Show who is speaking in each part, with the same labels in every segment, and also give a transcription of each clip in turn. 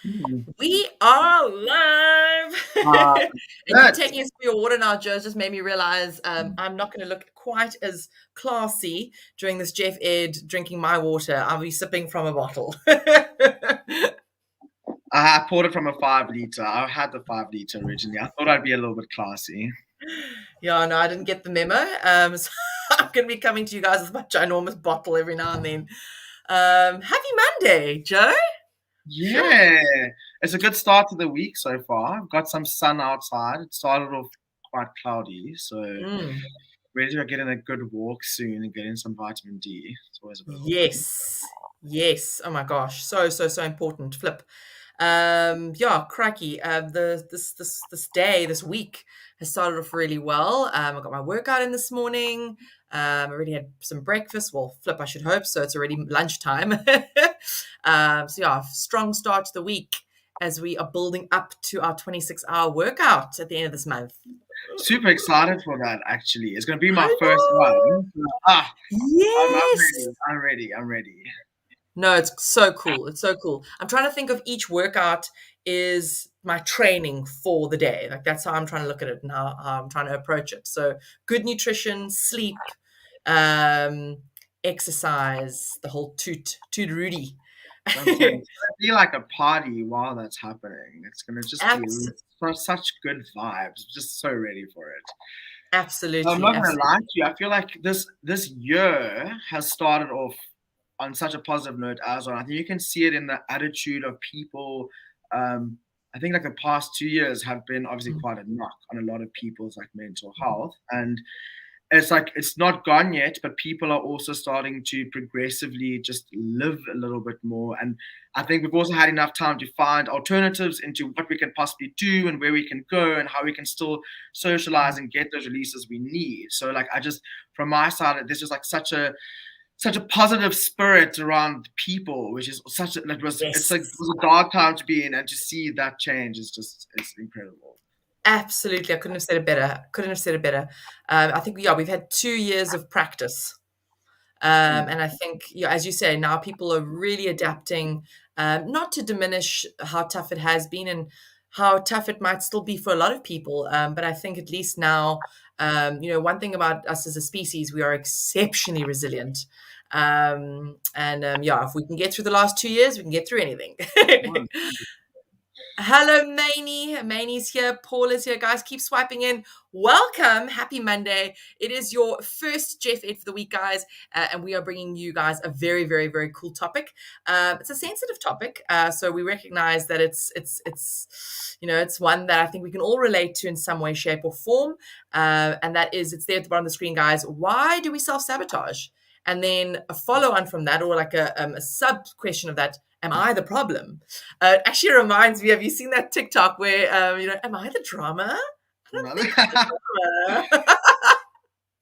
Speaker 1: Hmm.
Speaker 2: We are live.
Speaker 1: Uh,
Speaker 2: And you
Speaker 1: good.
Speaker 2: taking us for your water now, Joe, just made me realize I'm not going to look quite as classy during this Jeff Ed drinking my water. I'll be sipping from a bottle.
Speaker 1: I poured it from a 5 liter. I had the 5 liter originally. I thought I'd be a little bit classy.
Speaker 2: Yeah, no, I didn't get the memo. So I'm going to be coming to you guys with my ginormous bottle every now and then. Happy Monday, Joe. Sure.
Speaker 1: Yeah, it's a good start to the week so far. I've got some sun outside. It started off quite cloudy, so
Speaker 2: Mm.
Speaker 1: ready to get in a good walk soon and get in some vitamin D. It's always a bit of a win.
Speaker 2: Yes. Yes. Oh my gosh. So important. Flip. Yeah, crikey. This day, this week has started off really well. I got my workout in this morning. I already had some breakfast. Well, flip, I should hope so. It's already lunchtime. So yeah, strong start to the week as we are building up to our 26-hour workout at the end of this month.
Speaker 1: Super excited for that, actually. It's going to be my
Speaker 2: I
Speaker 1: first
Speaker 2: know.
Speaker 1: one. Ah, I'm
Speaker 2: Yes.
Speaker 1: ready. I'm ready. I'm ready.
Speaker 2: No, it's so cool. It's so cool. I'm trying to think of each workout is my training for the day. Like that's how I'm trying to look at it and how I'm trying to approach it. So good nutrition, sleep, um, exercise, the whole toot Rudy.
Speaker 1: I'm saying it's gonna be like a party while that's happening. It's gonna just be
Speaker 2: Abs-
Speaker 1: such good vibes. Just so ready for it. I'm
Speaker 2: absolutely,
Speaker 1: not gonna lie
Speaker 2: absolutely.
Speaker 1: to you. I feel like this year has started off on such a positive note as well. I think you can see it in the attitude of people. I think like the past 2 years have been obviously
Speaker 2: Mm.
Speaker 1: quite a knock on a lot of people's like mental health, and it's like it's not gone yet, but people are also starting to progressively just live a little bit more. And I think we've also had enough time to find alternatives into what we can possibly do and where we can go and how we can still socialize and get those releases we need. So like I just from my side, there's just like such a positive spirit around people, which is such a it's like it
Speaker 2: Yes.
Speaker 1: was a dark time to be in, and to see that change is just it's incredible.
Speaker 2: Absolutely. I couldn't have said it better. Couldn't have said it better. I think, yeah, we've had 2 years of practice. And I think, yeah, as you say, now people are really adapting, not to diminish how tough it has been and how tough it might still be for a lot of people. But I think at least now, one thing about us as a species, we are exceptionally resilient. And yeah, if we can get through the last 2 years, we can get through anything.
Speaker 1: Mm.
Speaker 2: Hello, Maney. Maney's here. Paul is here. Guys, keep swiping in. Welcome. Happy Monday. It is your first Jeff Ed for the week, guys. And we are bringing you guys a very, very, very cool topic. It's a sensitive topic. So we recognize that it's one that I think we can all relate to in some way, shape, or form. And that is, it's there at the bottom of the screen, guys. Why do we self-sabotage? And then a follow-on from that, or like a sub question of that, am I the problem? It actually reminds me, have you seen that TikTok where, am I the drama? I don't think I'm the drama.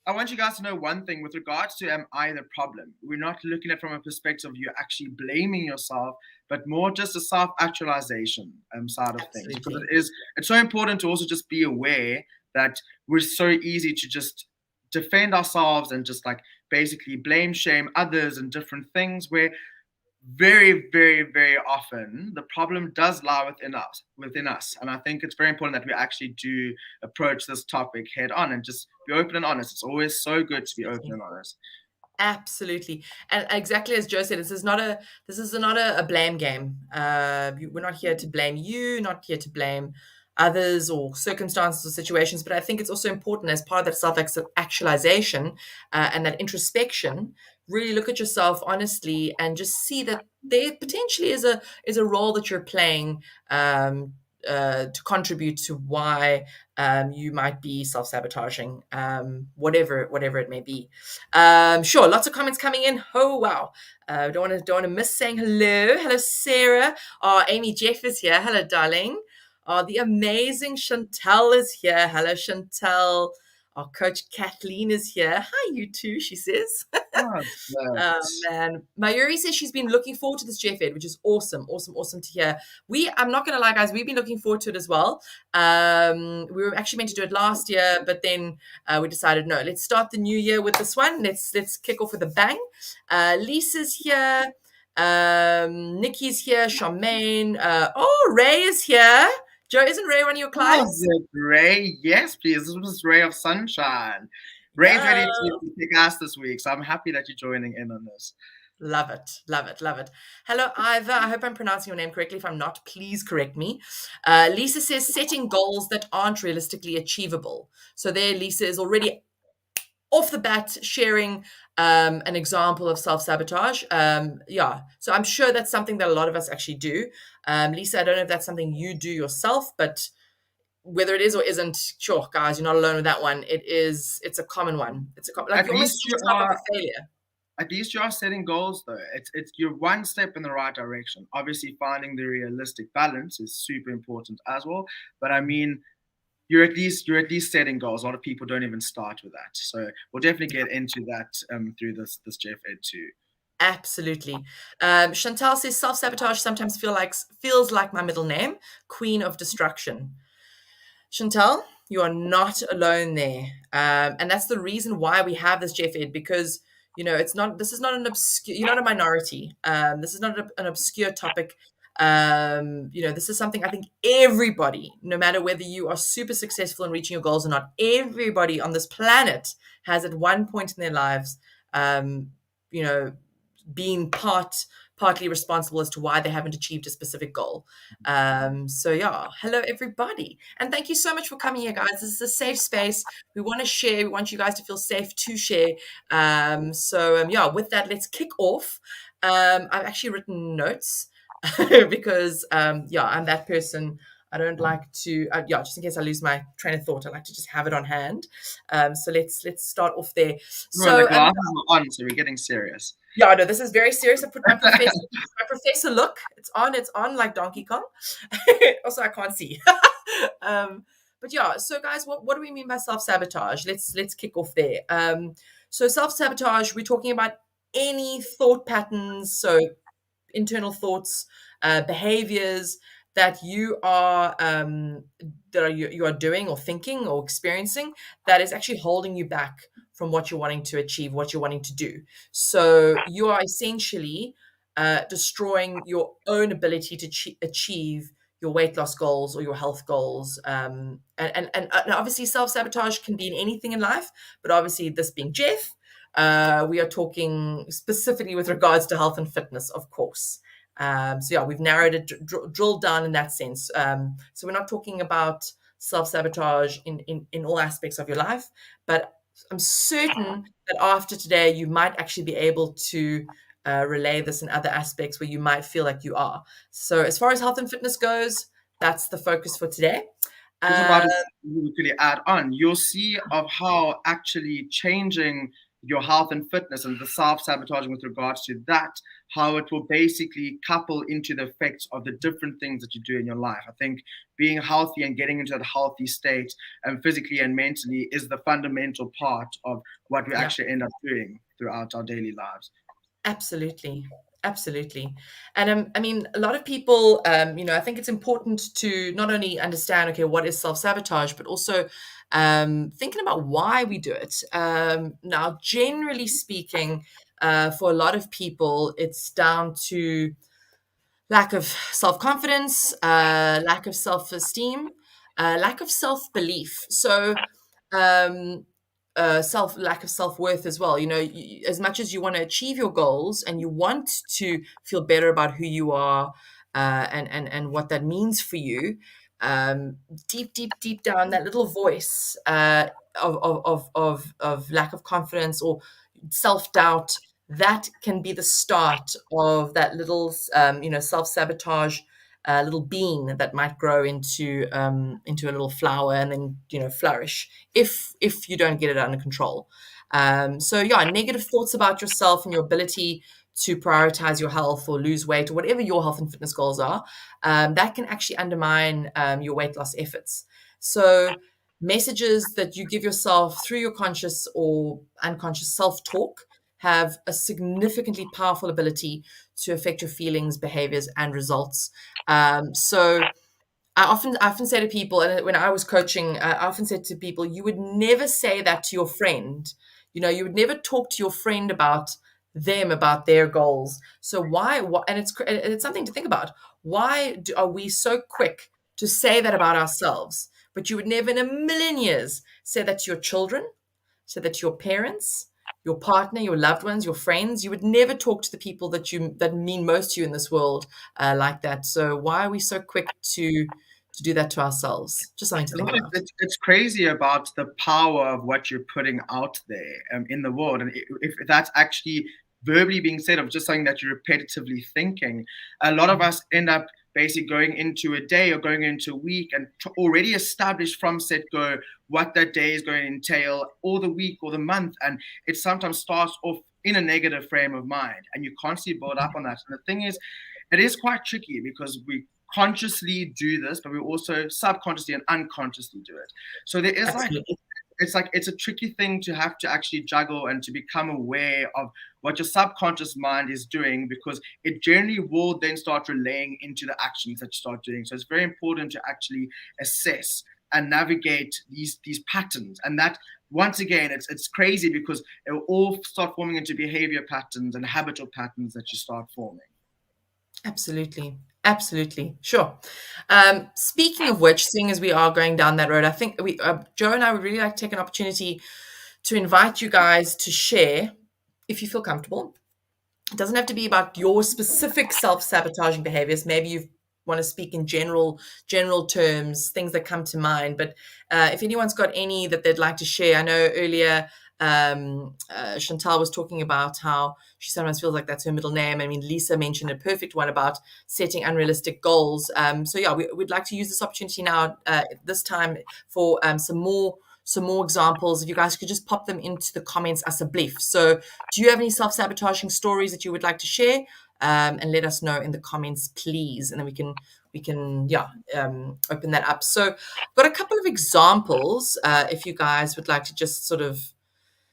Speaker 1: I want you guys to know one thing with regards to am I the problem? We're not looking at it from a perspective of you actually blaming yourself, but more just a self-actualization side of things. Because
Speaker 2: Absolutely.
Speaker 1: it's so important to also just be aware that we're so easy to just defend ourselves and just like basically blame, shame others and different things where very, very, very often the problem does lie within us. And I think it's very important that we actually do approach this topic head on and just be open and honest. It's always so good to be open
Speaker 2: Absolutely.
Speaker 1: and honest.
Speaker 2: Absolutely. And exactly as Joe said, this is not a blame game. We're not here to blame you, not here to blame others or circumstances or situations. But I think it's also important as part of that self-actualization and that introspection, really look at yourself honestly and just see that there potentially is a role that you're playing to contribute to why you might be self-sabotaging, whatever it may be. Sure, lots of comments coming in. Oh wow. Don't want to miss saying hello. Hello, Sarah. Oh, Amy Jeff is here. Hello, darling. Oh, the amazing Chantel is here. Hello, Chantel. Our coach Kathleen is here. Hi, you two, she says.
Speaker 1: Oh,
Speaker 2: Oh
Speaker 1: but
Speaker 2: man, Mayuri says she's been looking forward to this Jeff Ed, which is awesome, awesome, awesome to hear. I'm not gonna lie, guys, we've been looking forward to it as well. We were actually meant to do it last year, but then we decided no, let's start the new year with this one. Let's kick off with a bang. Lisa's here. Nikki's here. Charmaine. Oh, Ray is here. Joe, isn't Ray one of your
Speaker 1: Was
Speaker 2: clients?
Speaker 1: it Ray? Yes, please. This was Ray of Sunshine. Ray's
Speaker 2: Yeah.
Speaker 1: ready to kick ass this week, so I'm happy that you're joining in on this.
Speaker 2: Love it, love it, love it. Hello, Iva. I hope I'm pronouncing your name correctly. If I'm not, please correct me. Lisa says setting goals that aren't realistically achievable. So there, Lisa is already off the bat sharing an example of self-sabotage. Yeah, so I'm sure that's something that a lot of us actually do. Lisa, I don't know if that's something you do yourself, but whether it is or isn't, sure, guys, you're not alone with that one. It's a common one. Like
Speaker 1: At
Speaker 2: you almost
Speaker 1: least
Speaker 2: see
Speaker 1: you
Speaker 2: yourself like
Speaker 1: are
Speaker 2: a failure.
Speaker 1: at least you are setting goals though. It's you're one step in the right direction. Obviously, finding the realistic balance is super important as well. But I mean, you're at least setting goals. A lot of people don't even start with that. So we'll definitely get into that through this Jeff Ed too.
Speaker 2: Absolutely. Chantal says self-sabotage sometimes feels like my middle name, Queen of Destruction. Chantal, you are not alone there. And that's the reason why we have this Jeff Ed, because this is not an obscure, you're not a minority. This is not an obscure topic. This is something I think everybody, no matter whether you are super successful in reaching your goals or not, everybody on this planet has at one point in their lives, um, you know, been partly responsible as to why they haven't achieved a specific goal. So yeah, hello everybody, and thank you so much for coming here, guys. This is a safe space. We want to share. We want you guys to feel safe to share. Yeah, with that, let's kick off. I've actually written notes because yeah, I'm that person. I don't like to yeah, just in case I lose my train of thought, I like to just have it on hand. So let's start off there.
Speaker 1: Well, the
Speaker 2: So
Speaker 1: glasses are on, so we're getting serious.
Speaker 2: yeah, no, this is very serious. I put my professor look. It's on like Donkey Kong. Also, I can't see. But yeah, so guys, what do we mean by self-sabotage? Let's kick off there. So self-sabotage, we're talking about any thought patterns, so internal thoughts, behaviors that you are doing or thinking or experiencing that is actually holding you back from what you're wanting to achieve, what you're wanting to do. So you are essentially destroying your own ability to achieve your weight loss goals or your health goals. And obviously, self sabotage can be in anything in life, but obviously, this being Jeff, we are talking specifically with regards to health and fitness, of course. So yeah, we've narrowed it, drilled down in that sense. So we're not talking about self-sabotage in all aspects of your life, but I'm certain that after today, you might actually be able to relay this in other aspects where you might feel like you are. So as far as health and fitness goes, that's the focus for today.
Speaker 1: Just about to quickly add on, you'll see of how actually changing your health and fitness and the self-sabotaging with regards to that, how it will basically couple into the effects of the different things that you do in your life. I think being healthy and getting into that healthy state and physically and mentally is the fundamental part of what we
Speaker 2: Yeah.
Speaker 1: actually end up doing throughout our daily lives.
Speaker 2: Absolutely. Absolutely. And I mean, a lot of people, I think it's important to not only understand, okay, what is self sabotage, but also thinking about why we do it. Now, generally speaking, for a lot of people, it's down to lack of self confidence, lack of self esteem, lack of self belief. So, um, self lack of self worth as well. As much as you want to achieve your goals and you want to feel better about who you are, and what that means for you, deep, deep, deep down, that little voice of lack of confidence or self doubt, that can be the start of that little self-sabotage little bean that might grow into a little flower and then flourish if you don't get it under control. So yeah, negative thoughts about yourself and your ability to prioritize your health or lose weight or whatever your health and fitness goals are, that can actually undermine your weight loss efforts. So messages that you give yourself through your conscious or unconscious self-talk have a significantly powerful ability to affect your feelings, behaviors, and results. So I often say to people, and when I was coaching, I often said to people, you would never say that to your friend. You would never talk to your friend about them about their goals. So why and it's something to think about. Why are we so quick to say that about ourselves, but you would never in a million years say that to your children, say that to your parents, your partner, your loved ones, your friends? You would never talk to the people that mean most to you in this world like that. So why are we so quick to do that to ourselves? Just something to think about.
Speaker 1: It's crazy about the power of what you're putting out there in the world. And if that's actually verbally being said, of just something that you're repetitively thinking, a lot of us end up basically going into a day or going into a week and already established from set go what that day is going to entail, or the week or the month. And it sometimes starts off in a negative frame of mind, and you constantly build up on that. And the thing is, it is quite tricky because we consciously do this, but we also subconsciously and unconsciously do it. So there is
Speaker 2: Absolutely.
Speaker 1: it's a tricky thing to have to actually juggle and to become aware of what your subconscious mind is doing, because it generally will then start relaying into the actions that you start doing. So it's very important to actually assess and navigate these patterns. And that, once again, it's crazy because it will all start forming into behavior patterns and habitual patterns that you start forming.
Speaker 2: Absolutely. Absolutely. Sure. Speaking of which, seeing as we are going down that road, I think Joe and I would really like to take an opportunity to invite you guys to share, if you feel comfortable. It doesn't have to be about your specific self-sabotaging behaviors. Maybe you want to speak in general terms, things that come to mind. But if anyone's got any that they'd like to share, I know earlier Chantal was talking about how she sometimes feels like that's her middle name. I mean, Lisa mentioned a perfect one about setting unrealistic goals. So yeah, we'd like to use this opportunity now, this time, for some more examples. If you guys could just pop them into the comments as a brief. So do you have any self-sabotaging stories that you would like to share? And let us know in the comments, please. And then we can open that up. So I've got a couple of examples, if you guys would like to just sort of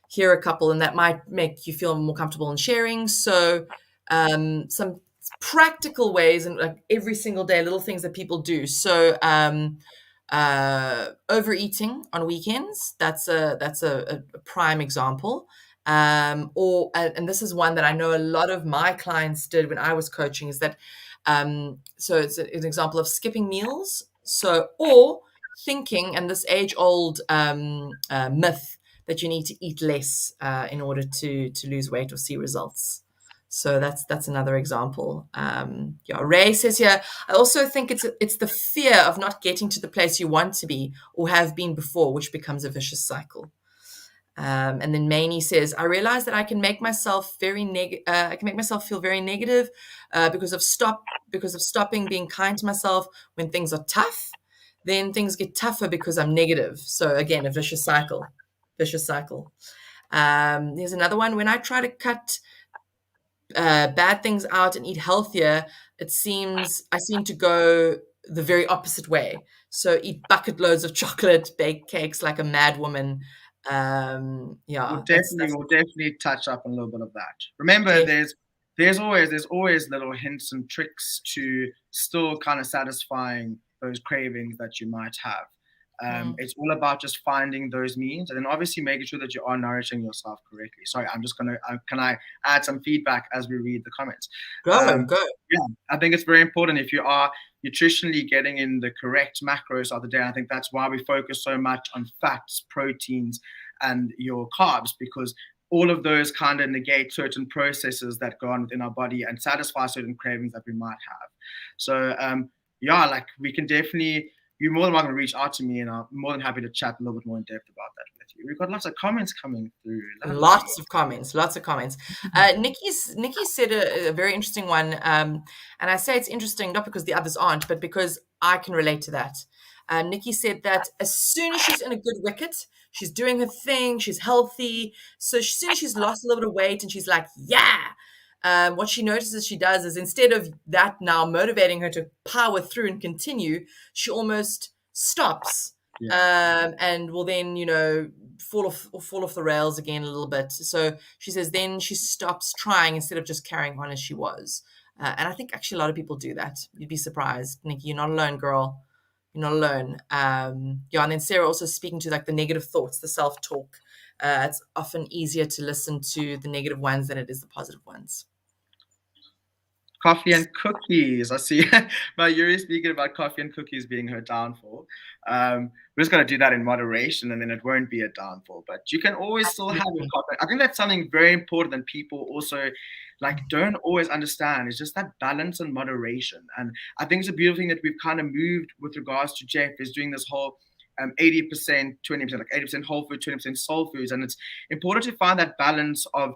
Speaker 2: hear a couple, and that might make you feel more comfortable in sharing. So some practical ways, and like every single day, little things that people do. So overeating on weekends, that's a prime example. And this is one that I know a lot of my clients did when I was coaching, is that so it's an example of skipping meals. So, or thinking, and this age-old myth that you need to eat less in order to lose weight or see results. So that's another example. Ray says here, I also think it's the fear of not getting to the place you want to be or have been before, which becomes a vicious cycle. And then Maney says, I realize that I can make myself I can make myself feel very negative because of stopping being kind to myself when things are tough. Then things get tougher because I'm negative. So again, a vicious cycle. Vicious cycle. Here's another one. When I try to cut bad things out and eat healthier, I seem to go the very opposite way. So eat bucket loads of chocolate, bake cakes like a mad woman.
Speaker 1: We'll
Speaker 2: That's
Speaker 1: definitely touch up on a little bit of that. Remember,
Speaker 2: def-
Speaker 1: there's always little hints and tricks to still kind of satisfying those cravings that you might have. It's all about just finding those means, and then obviously making sure that you are nourishing yourself correctly. Sorry, I'm just gonna can I add some feedback as we read the comments?
Speaker 2: go.
Speaker 1: Yeah, I think it's very important if you are nutritionally getting in the correct macros of the day. I think that's why we focus so much on fats, proteins, and your carbs, because all of those kind of negate certain processes that go on within our body and satisfy certain cravings that we might have. So like we can definitely, you're more than welcome to reach out to me, and I'm more than happy to chat a little bit more in depth about that with you. We've got lots of comments coming through. Lovely.
Speaker 2: Lots of comments. Nikki said a very interesting one, and I say it's interesting not because the others aren't, but because I can relate to that. Nikki said that as soon as she's in a good wicket, she's doing her thing, she's healthy. So as soon as she's lost a little bit of weight and she's like, yeah, what she notices she does is, instead of that now motivating her to power through and continue, she almost stops. And will then, fall off the rails again a little bit. So she says then she stops trying instead of just carrying on as she was. And I think actually a lot of people do that. You'd be surprised, Nikki. You're not alone, girl. You're not alone. And then Sarah also speaking to like the negative thoughts, the self-talk. it's often easier to listen to the negative ones than it is the positive ones.
Speaker 1: Coffee and cookies. I see my Yuri speaking about coffee and cookies being her downfall. We're just going to do that in moderation and then it won't be a downfall. But you can always still have your
Speaker 2: Absolutely.
Speaker 1: coffee. I think that's something very important that people also don't always understand. It's just that balance and moderation. And I think it's a beautiful thing that we've kind of moved with regards to Jeff is doing this whole 80%, 20%, like 80% whole food, 20% soul foods. And it's important to find that balance of,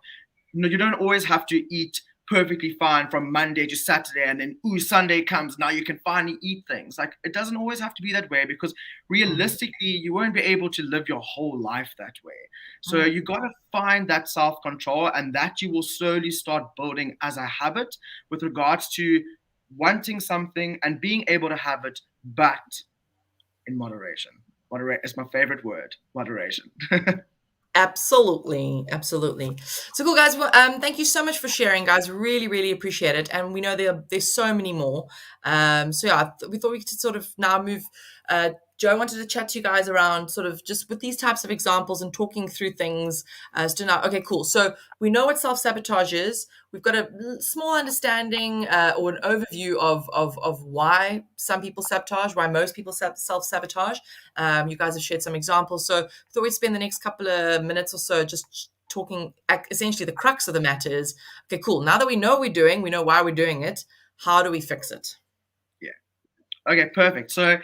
Speaker 1: you don't always have to eat perfectly fine from Monday to Saturday, and then Sunday comes, now you can finally eat things. Like, it doesn't always have to be that way, because realistically you won't be able to live your whole life that way. So you got to find that self-control, and that you will slowly start building as a habit with regards to wanting something and being able to have it, but in moderation. Moderate is my favorite word, moderation.
Speaker 2: Absolutely, absolutely. So cool, guys. Well, thank you so much for sharing, guys. Really, really appreciate it. And we know there's so many more. So yeah, we thought we could sort of now move. Joe wanted to chat to you guys around sort of just with these types of examples and talking through things as to now. Okay, cool. So we know what self-sabotage is. We've got a small understanding or an overview of why some people sabotage, why most people self-sabotage. You guys have shared some examples. So I thought we'd spend the next couple of minutes or so just talking. Essentially, the crux of the matter is, okay, cool. Now that we know what we're doing, we know why we're doing it. How do we fix it?
Speaker 1: Yeah. Okay, perfect. So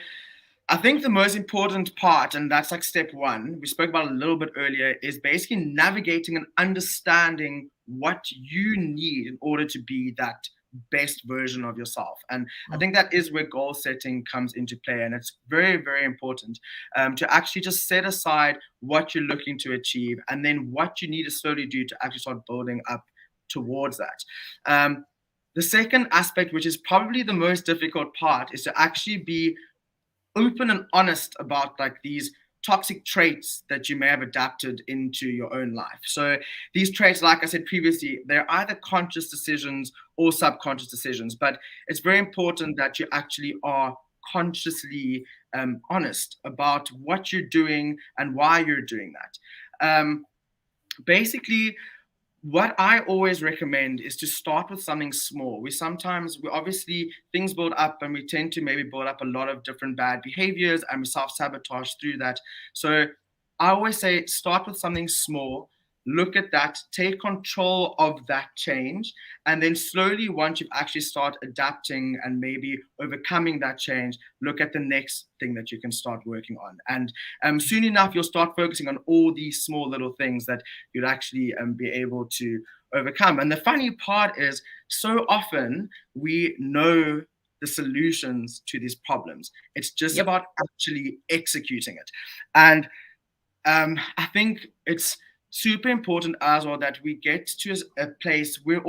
Speaker 1: I think the most important part, and that's like step one, we spoke about a little bit earlier, is basically navigating and understanding what you need in order to be that best version of yourself. And I think that is where goal setting comes into play. And it's very, very important to actually just set aside what you're looking to achieve and then what you need to slowly do to actually start building up towards that. The second aspect, which is probably the most difficult part, is to actually be open and honest about like these toxic traits that you may have adapted into your own life. So these traits, like I said previously, they're either conscious decisions or subconscious decisions, but it's very important that you actually are consciously honest about what you're doing and why you're doing that. Basically, what I always recommend is to start with something small. We obviously things build up and we tend to maybe build up a lot of different bad behaviors and we self-sabotage through that. So I always say start with something small, look at that, take control of that change, and then slowly, once you've actually start adapting and maybe overcoming that change, look at the next thing that you can start working on. And soon enough, you'll start focusing on all these small little things that you'd actually be able to overcome. And the funny part is, so often we know the solutions to these problems. It's just about actually executing it. And I think it's super important as well that we get to a place where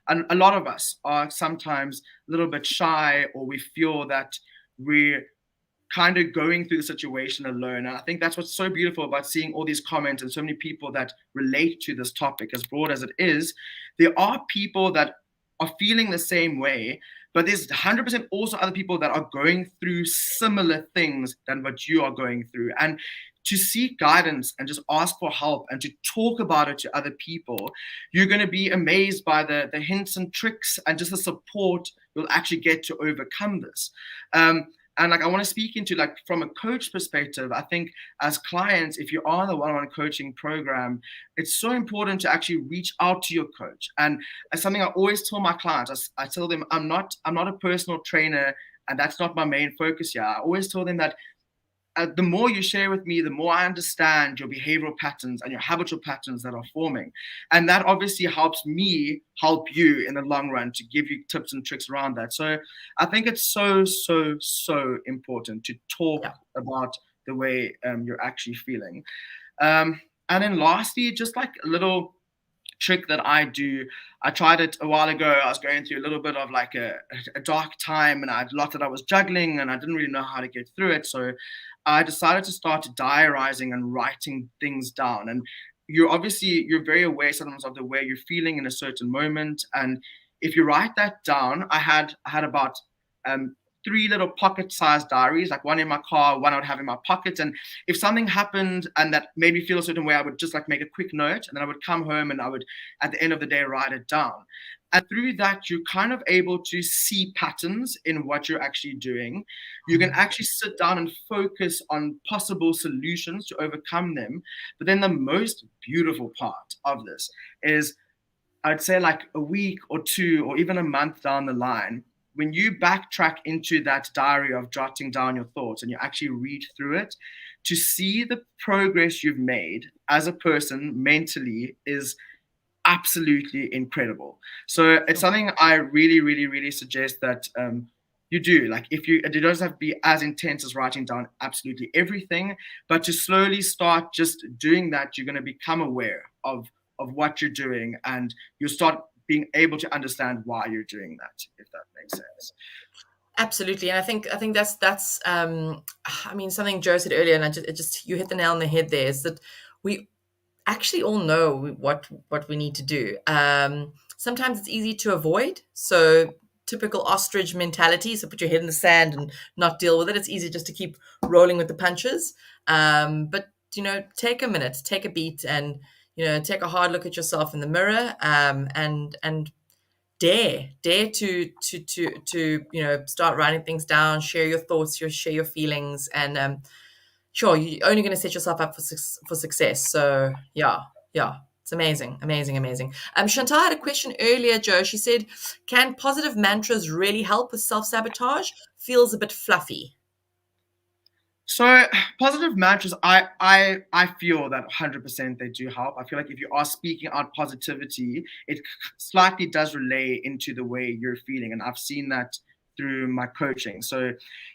Speaker 1: and a lot of us are sometimes a little bit shy, or we feel that we're kind of going through the situation alone. And I think that's what's so beautiful about seeing all these comments and so many people that relate to this topic, as broad as it is. There are people that are feeling the same way, but there's 100% also other people that are going through similar things than what you are going through. And to seek guidance and just ask for help and to talk about it to other people, you're going to be amazed by the hints and tricks and just the support you'll actually get to overcome this. And like, I want to speak into like from a coach perspective. I think as clients, if you are in the one-on-one coaching program, it's so important to actually reach out to your coach. And as something I always tell my clients, I tell them I'm not a personal trainer, and that's not my main focus here. I always tell them that the more you share with me, the more I understand your behavioral patterns and your habitual patterns that are forming. And that obviously helps me help you in the long run to give you tips and tricks around that. So I think it's so, so, so important to talk about the way you're actually feeling. And then lastly, just like a little trick that I do. I tried it a while ago. I was going through a little bit of like a dark time, and I had a lot that I was juggling and I didn't really know how to get through it. So I decided to start diarizing and writing things down. And you're very aware sometimes of the way you're feeling in a certain moment. And if you write that down, I had about three little pocket-sized diaries, like one in my car, one I would have in my pocket. And if something happened and that made me feel a certain way, I would just like make a quick note, and then I would come home and I would, at the end of the day, write it down. And through that, you're kind of able to see patterns in what you're actually doing. You can actually sit down and focus on possible solutions to overcome them. But then the most beautiful part of this is, I'd say like a week or two or even a month down the line, when you backtrack into that diary of jotting down your thoughts and you actually read through it, to see the progress you've made as a person mentally is absolutely incredible. So it's something I really, really, really suggest that you do. Like, if you, it doesn't have to be as intense as writing down absolutely everything, but to slowly start just doing that, you're going to become aware of what you're doing, and you'll start being able to understand why you're doing that, if that makes sense.
Speaker 2: Absolutely, and I think that's I mean, something Joe said earlier, and it just you hit the nail on the head there, is that we actually all know what we need to do. Sometimes it's easy to avoid, so typical ostrich mentality. So put your head in the sand and not deal with it. It's easy just to keep rolling with the punches. But take a minute, take a beat, and take a hard look at yourself in the mirror, and dare to start writing things down, share your thoughts, share your feelings, and sure, you're only going to set yourself up for success. So yeah, it's amazing, amazing, amazing. Chantal had a question earlier, Joe. She said, "Can positive mantras really help with self-sabotage? Feels a bit fluffy."
Speaker 1: So positive mantras, I feel that 100% they do help. I feel like if you are speaking out positivity, it slightly does relay into the way you're feeling, and I've seen that through my coaching. So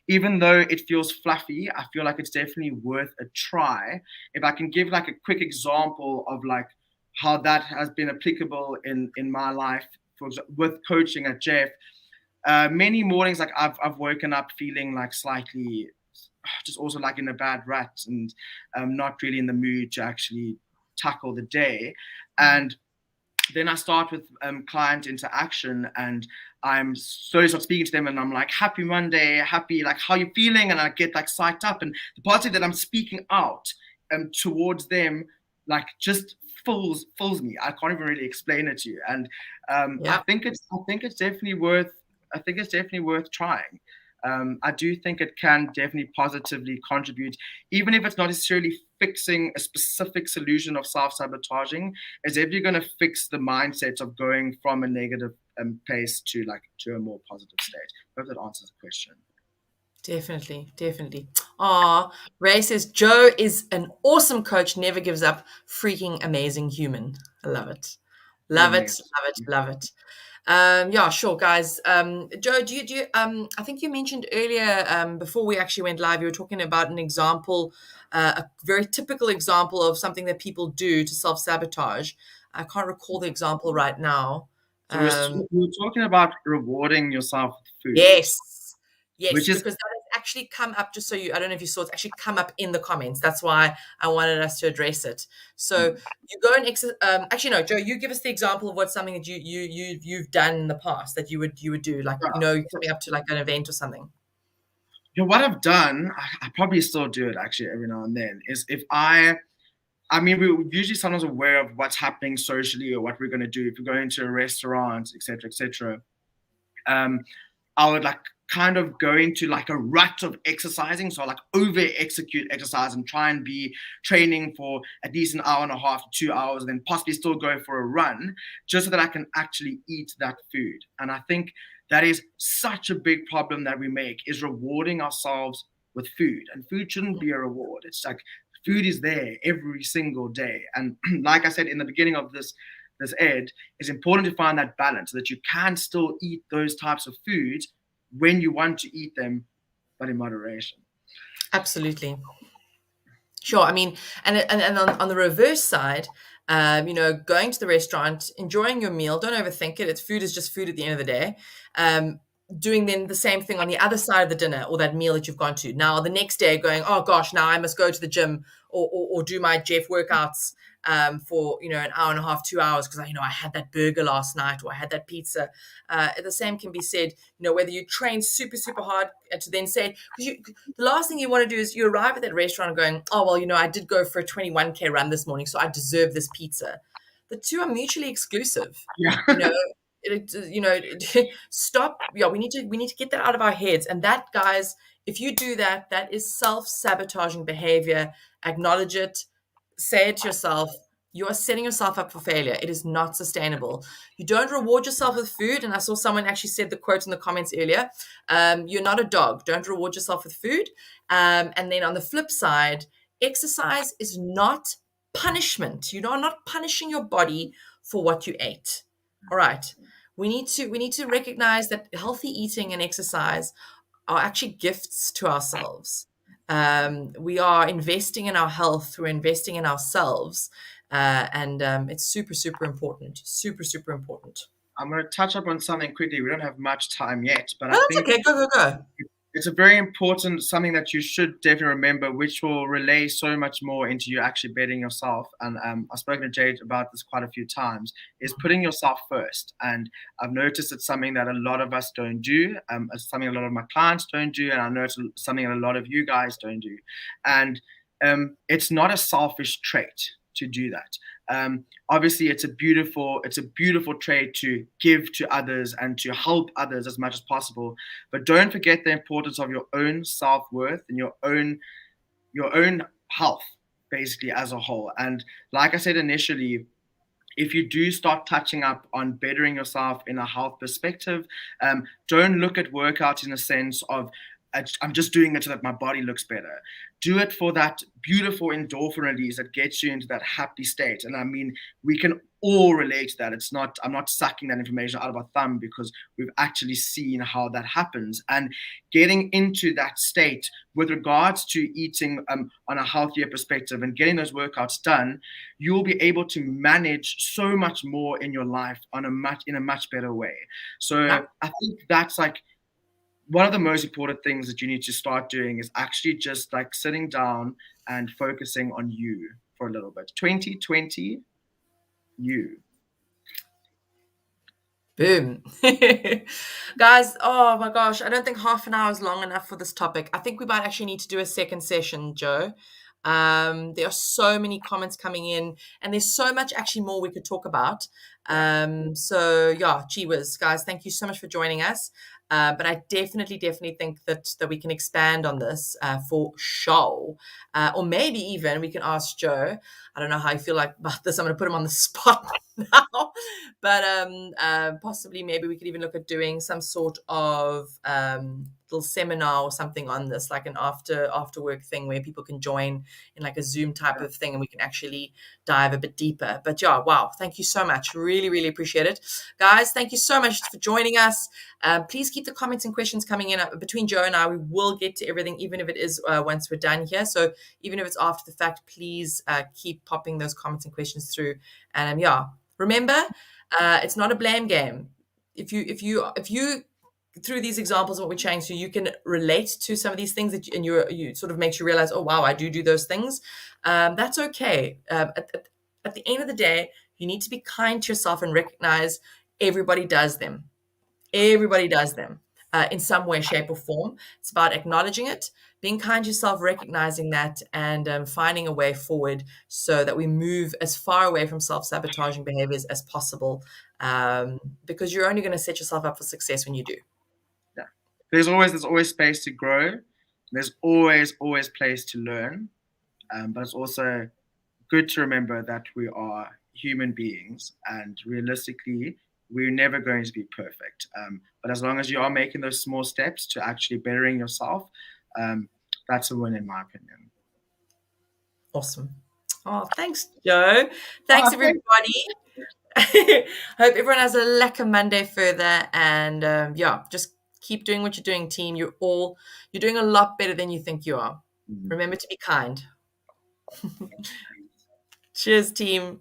Speaker 1: even though it feels fluffy, I feel like it's definitely worth a try. If I can give like a quick example of like how that has been applicable in my life, with coaching at Jeff, many mornings like I've woken up feeling like slightly just also like in a bad rut, and not really in the mood to actually tackle the day. And then I start with client interaction, and I'm slowly start speaking to them, and I'm like, happy Monday, happy, like, how you feeling? And I get like psyched up, and the positive that I'm speaking out towards them, like, just fills me. I can't even really explain it to you. And
Speaker 2: Yeah.
Speaker 1: I think it's definitely worth trying. I do think it can definitely positively contribute, even if it's not necessarily fixing a specific solution of self-sabotaging, as if you're going to fix the mindset of going from a negative place to a more positive state. I hope that answers the question.
Speaker 2: Definitely. Ray says, "Joe is an awesome coach, never gives up, freaking amazing human." I love it. Love it,
Speaker 1: Amen.
Speaker 2: love it, love it. Yeah, sure, guys. Joe, do you I think you mentioned earlier, before we actually went live, you were talking about an example, a very typical example of something that people do to self-sabotage. I can't recall the example right now.
Speaker 1: So we're talking about rewarding yourself with food,
Speaker 2: Yes. Yes,
Speaker 1: which is
Speaker 2: because that has actually come up, just so I don't know if you saw, it's actually come up in the comments. That's why I wanted us to address it. So you go and actually, no, Joe, you give us the example of what's something that you've done in the past that you would do, like, coming up to like an event or something.
Speaker 1: What I've done, I probably still do it actually every now and then, is if I mean, we're usually sometimes aware of what's happening socially or what we're going to do. If we're going to a restaurant, etc., etc., I would like kind of go into like a rut of exercising. So I like over execute exercise and try and be training for at least an hour and a half, 2 hours, and then possibly still go for a run, just so that I can actually eat that food. And I think that is such a big problem that we make, is rewarding ourselves with food. And food shouldn't be a reward. It's like food is there every single day. And like I said in the beginning of this ed, it's important to find that balance so that you can still eat those types of foods when you want to eat them, but in moderation.
Speaker 2: Absolutely. Sure. I mean, and on the reverse side, going to the restaurant, enjoying your meal, don't overthink it. Food is just food at the end of the day. Doing then the same thing on the other side of the dinner or that meal that you've gone to. Now, the next day going, oh gosh, now I must go to the gym or do my Jeff workouts. for an hour and a half, 2 hours because I had that burger last night or I had that pizza. The same can be said, whether you train super, super hard to then say, because the last thing you want to do is you arrive at that restaurant going, oh, well, I did go for a 21K run this morning, so I deserve this pizza. The two are mutually exclusive.
Speaker 1: Yeah.
Speaker 2: Stop. Yeah, we need to get that out of our heads. And that, guys, if you do that, that is self-sabotaging behavior. Acknowledge it, say it to yourself. You are setting yourself up for failure. It is not sustainable. You don't reward yourself with food. And I saw someone actually said the quote in the comments earlier, you're not a dog. Don't reward yourself with food. And then on the flip side, exercise is not punishment. You are not punishing your body for what you ate. All right. We need to recognize that healthy eating and exercise are actually gifts to ourselves. We are investing in our health. We're investing in ourselves. And it's super, super important. Super, super important.
Speaker 1: I'm going to touch up on something quickly. We don't have much time yet, but
Speaker 2: Oh,
Speaker 1: I
Speaker 2: that's
Speaker 1: think
Speaker 2: okay. Go.
Speaker 1: it's a very important something that you should definitely remember, which will relay so much more into you actually bettering yourself. And I've spoken to Jade about this quite a few times, is putting yourself first. And I've noticed it's something that a lot of us don't do. It's something a lot of my clients don't do. And I know it's something that a lot of you guys don't do. And it's not a selfish trait to do that. Obviously, it's a beautiful trait to give to others and to help others as much as possible. But don't forget the importance of your own self-worth and your own health, basically, as a whole. And like I said initially, if you do start touching up on bettering yourself in a health perspective, don't look at workouts in a sense of I'm just doing it so that my body looks better. Do it for that beautiful endorphin release that gets you into that happy state. And I mean, we can all relate to that. I'm not sucking that information out of our thumb because we've actually seen how that happens. And getting into that state with regards to eating on a healthier perspective and getting those workouts done, you'll be able to manage so much more in your life in a much better way. So
Speaker 2: Yeah.
Speaker 1: I think that's like one of the most important things that you need to start doing is actually just like sitting down and focusing on you for a little bit. 2020, you.
Speaker 2: Boom. Guys, oh my gosh, I don't think half an hour is long enough for this topic. I think we might actually need to do a second session, Joe. There are so many comments coming in, and there's so much actually more we could talk about. So yeah, gee whiz, guys, thank you so much for joining us. But I definitely think that we can expand on this for sure. Or maybe even we can ask Joe. I don't know how I feel like about this. I'm going to put him on the spot now. But possibly maybe we could even look at doing some sort of little seminar or something on this, like an after work thing where people can join in like a Zoom type of thing and we can actually dive a bit deeper. But yeah, wow, thank you so much. Really appreciate it. Guys, thank you so much for joining us. Please keep the comments and questions coming in between Joe and I. We will get to everything, even if it is once we're done here. So even if it's after the fact, please keep popping those comments and questions through. And yeah, remember, it's not a blame game. If you through these examples of what we're chatting to, you can relate to some of these things that you sort of makes you realize, oh wow, I do those things. That's okay. At the end of the day, you need to be kind to yourself and recognize everybody does them. Everybody does them in some way, shape, or form. It's about acknowledging it, being kind to yourself, recognizing that, and finding a way forward so that we move as far away from self-sabotaging behaviors as possible, because you're only going to set yourself up for success when you do.
Speaker 1: Yeah. There's always space to grow. There's always place to learn. But it's also good to remember that we are human beings and realistically, we're never going to be perfect. But as long as you are making those small steps to actually bettering yourself, that's a win in my opinion.
Speaker 2: Awesome. Oh, thanks, Joe. Thanks, everybody. Hope everyone has a lekker Monday further. And yeah, just keep doing what you're doing, team. You're doing a lot better than you think you are. Remember to be kind. Cheers, team.